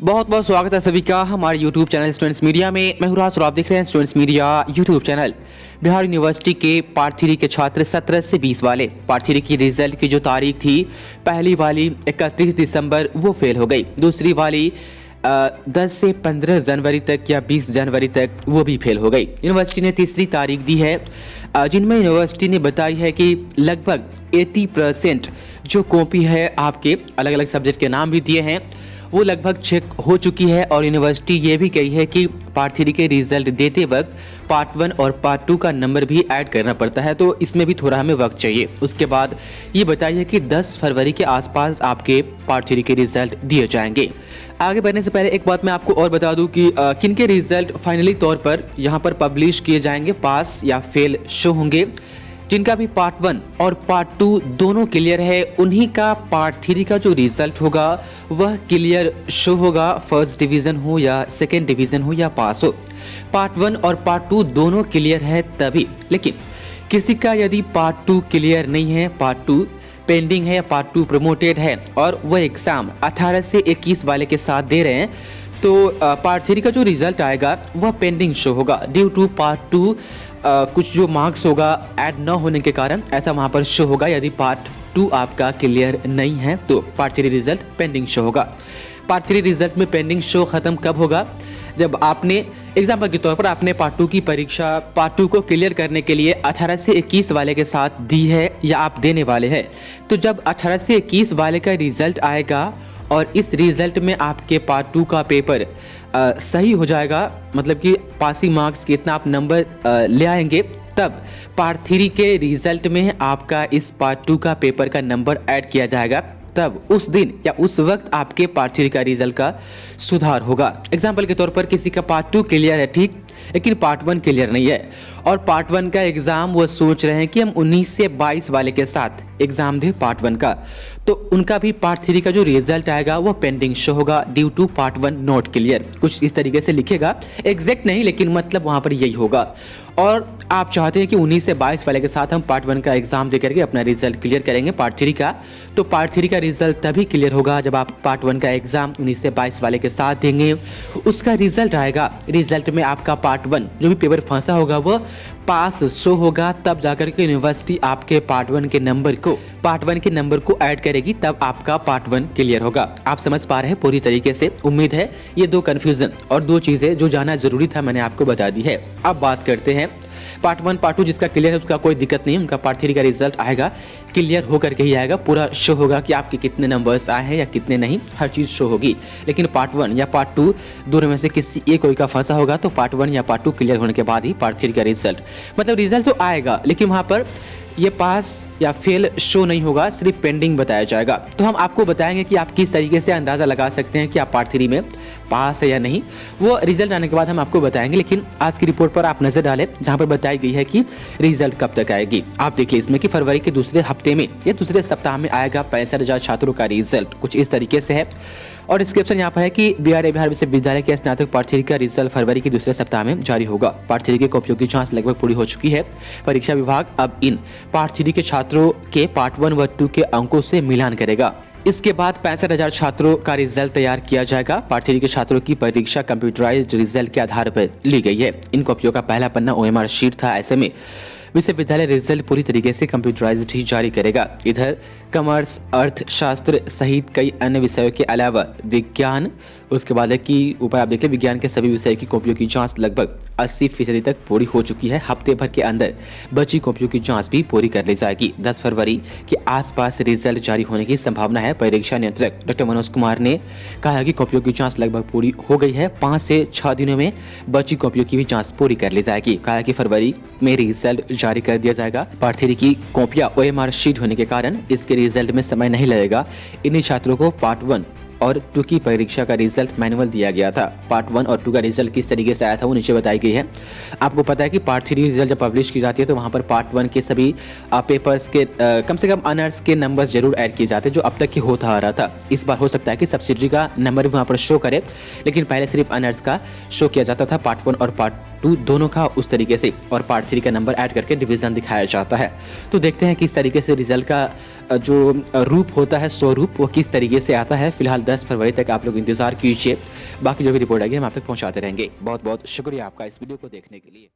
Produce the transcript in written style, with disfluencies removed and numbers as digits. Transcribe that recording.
बहुत बहुत स्वागत है सभी का हमारे YouTube चैनल स्टूडेंट्स मीडिया में। मैं हूं राज और आप देख रहे हैं students media YouTube channel. Bihar university के पार्ट 3 के छात्र 17 से 20 वाले पार्ट 3 की रिजल्ट की जो तारीख थी, पहली वाली 31 दिसंबर वो फेल हो गई, दूसरी वाली 10 से 15 जनवरी तक या 20 जनवरी तक वो भी फेल हो गई। यूनिवर्सिटी ने तीसरी तारीख दी है, जिनमें यूनिवर्सिटी ने बताई है कि लगभग 80% जो कॉपी है, आपके अलग अलग सब्जेक्ट के नाम भी दिए हैं, वो लगभग चेक हो चुकी है। और यूनिवर्सिटी ये भी कही है कि पार्ट 3 के रिजल्ट देते वक्त पार्ट 1 और पार्ट 2 का नंबर भी ऐड करना पड़ता है, तो इसमें भी थोड़ा हमें वक्त चाहिए। उसके बाद ये बताइए कि 10 फरवरी के आसपास आपके पार्ट 3 के रिजल्ट दिए जाएंगे। आगे बढ़ने से पहले एक बात मैं आपको और बता दूं कि किन के रिजल्ट फाइनली तौर पर यहाँ पर पब्लिश किए जाएंगे, पास या फेल शो होंगे। जिनका भी पार्ट 1 और पार्ट 2 दोनों क्लियर है, उन्हीं का पार्ट 3 का जो रिजल्ट होगा वह क्लियर शो होगा, फर्स्ट डिवीज़न हो या सेकेंड डिवीज़न हो या पास हो। पार्ट 1 और पार्ट 2 दोनों क्लियर है तभी। लेकिन किसी का यदि पार्ट 2 क्लियर नहीं है, पार्ट 2 पेंडिंग है या पार्ट 2 प्रमोटेड है और वह एग्ज़ाम 18 से 21 वाले के साथ दे रहे हैं, तो पार्ट 3 का जो रिजल्ट आएगा वह पेंडिंग शो होगा ड्यू टू पार्ट 2 कुछ जो मार्क्स होगा ऐड न होने के कारण ऐसा वहाँ पर शो होगा। यदि पार्ट 2 आपका क्लियर नहीं है तो पार्ट 3 रिजल्ट पेंडिंग शो होगा। पार्ट 3 रिजल्ट में पेंडिंग शो खत्म कब होगा? जब आपने एग्जाम्पल के तौर पर आपने पार्ट 2 की परीक्षा पार्ट 2 को क्लियर करने के लिए 18 से 21 वाले के साथ दी है या आप देने वाले हैं, तो जब 18 से 21 वाले का रिजल्ट आएगा और इस रिजल्ट में आपके पार्ट 2 का पेपर सही हो जाएगा, मतलब कि पासिंग मार्क्स कितना आप नंबर ले आएंगे, तब पार्ट 3 के रिजल्ट में आपका इस पार्ट 2 का पेपर का नंबर ऐड किया जाएगा। तब उस दिन या उस वक्त आपके पार्ट 3 का रिजल्ट का सुधार होगा। एग्जाम्पल के तौर पर किसी का पार्ट 2 क्लियर है, ठीक, लेकिन पार्ट 1 क्लियर नहीं है और पार्ट 1 का एग्जाम वो सोच रहे हैं कि हम 19 से 22 वाले के साथ एग्जाम दें पार्ट 1 का, तो उनका भी पार्ट 3 का जो रिजल्ट आएगा वो पेंडिंग शो होगा due to part 1 not clear. कुछ इस तरीके से लिखेगा, एग्जैक्ट नहीं लेकिन मतलब वहां पर यही होगा। और आप चाहते हैं कि 19 से 22 वाले के साथ हम पार्ट 1 का एग्जाम दे करके अपना रिजल्ट क्लियर करेंगे पार्ट 3 का, तो पार्ट 3 का रिजल्ट तभी क्लियर होगा जब आप पार्ट 1 का एग्जाम 19 से 22 वाले के साथ देंगे, उसका रिजल्ट आएगा। रिजल्ट में आपका पार्ट 1 जो भी पेपर फंसा होगा वो पास शो होगा, तब जाकर के यूनिवर्सिटी आपके पार्ट 1 के नंबर को ऐड करेगी, तब आपका पार्ट 1 क्लियर होगा। आप समझ पा रहे हैं पूरी तरीके से? उम्मीद है ये दो कंफ्यूजन और दो चीजें जो जाना जरूरी था मैंने आपको बता दी है। अब बात करते हैं पार्ट 1 पार्ट 2 जिसका क्लियर है उसका कोई दिक्कत नहीं, उनका पार्ट 3 का रिजल्ट आएगा, क्लियर होकर के ही आएगा, पूरा शो होगा कि आपके कितने नंबर्स आए हैं या कितने नहीं, हर चीज़ शो होगी। लेकिन पार्ट 1 या पार्ट 2 दोनों में से किसी एक कोई का फंसा होगा, तो पार्ट 1 या पार्ट 2 क्लियर होने के बाद ही पार्ट 3 का रिजल्ट, मतलब रिजल्ट तो आएगा लेकिन वहाँ पर ये पास या फेल शो नहीं होगा, सिर्फ पेंडिंग बताया जाएगा। तो हम आपको बताएंगे कि आप किस तरीके से अंदाज़ा लगा सकते हैं कि आप पार्ट 3 में पास है या नहीं, वो रिजल्ट आने के बाद हम आपको बताएंगे। लेकिन आज की रिपोर्ट पर आप नजर डालें जहां पर बताई गई है कि रिजल्ट कब तक आएगी। आप देखिए इसमें कि फरवरी के दूसरे हफ्ते में या दूसरे सप्ताह में आएगा 65,000 छात्रों का रिजल्ट, कुछ इस तरीके से है। और डिस्क्रिप्शन यहाँ पर है कि बिहार विश्वविद्यालय के स्नातक पार्ट 3 का रिजल्ट फरवरी के दूसरे सप्ताह में जारी होगा। पार्ट 3 के कॉपियों की जांच लगभग पूरी हो चुकी है। परीक्षा विभाग अब इन पार्ट 3 के छात्रों के पार्ट 1 व 2 के अंकों से मिलान करेगा। इसके बाद 65,000 छात्रों का रिजल्ट तैयार किया जाएगा। पार्ट 3 के छात्रों की परीक्षा कंप्यूटराइज्ड रिजल्ट के आधार पर ली गई है। इन कॉपियों का पहला पन्ना OMR शीट था, ऐसे में विश्वविद्यालय रिजल्ट पूरी तरीके से कंप्यूटराइज्ड ही जारी करेगा। इधर कॉमर्स, अर्थशास्त्र सहित कई अन्य विषयों के अलावा विज्ञान, उसके बाद है कि ऊपर आप देख लें विज्ञान के सभी विषय की कॉपियों की जांच लगभग 80% तक पूरी हो चुकी है। हफ्ते भर के अंदर बची कॉपियों की जांच भी पूरी कर ली जाएगी। 10 फरवरी के आसपास रिजल्ट जारी होने की संभावना है। परीक्षा नियंत्रक डॉक्टर मनोज कुमार ने कहा है कि कॉपियों की जांच लगभग पूरी हो गई है। 5 से 6 दिनों में बची कॉपियों की भी जांच पूरी कर ली जाएगी। कहा है कि फरवरी में रिजल्ट जारी कर दिया जाएगा। पार्ट 3 की कॉपियां OMR शीट होने के कारण इसके रिजल्ट में समय नहीं लगेगा। इन्हीं छात्रों को पार्ट 1 और 2 की परीक्षा का रिजल्ट मैनुअल दिया गया था। पार्ट 1 और 2 का रिजल्ट किस तरीके से आया था वो नीचे बताई गई है। आपको पता है कि पार्ट 3 रिजल्ट जब पब्लिश की जाती है तो वहाँ पर पार्ट 1 के सभी पेपर्स के कम से कम ऑनर्स के नंबर्स जरूर ऐड किए जाते हैं, जो अब तक की होता आ रहा था। इस बार हो सकता है कि सब्सिडरी का नंबर भी वहाँ पर शो करे, लेकिन पहले सिर्फ ऑनर्स का शो किया जाता था पार्ट 1 और पार्ट पार्ट 2 दोनों का उस तरीके से, और पार्ट 3 का नंबर ऐड करके डिवीज़न दिखाया जाता है। तो देखते हैं किस तरीके से रिजल्ट का जो रूप होता है, स्वरूप, वो किस तरीके से आता है। फिलहाल 10 फरवरी तक आप लोग इंतज़ार कीजिए। बाकी जो भी रिपोर्ट आएगी हम आप तक पहुँचाते रहेंगे। बहुत बहुत शुक्रिया आपका इस वीडियो को देखने के लिए।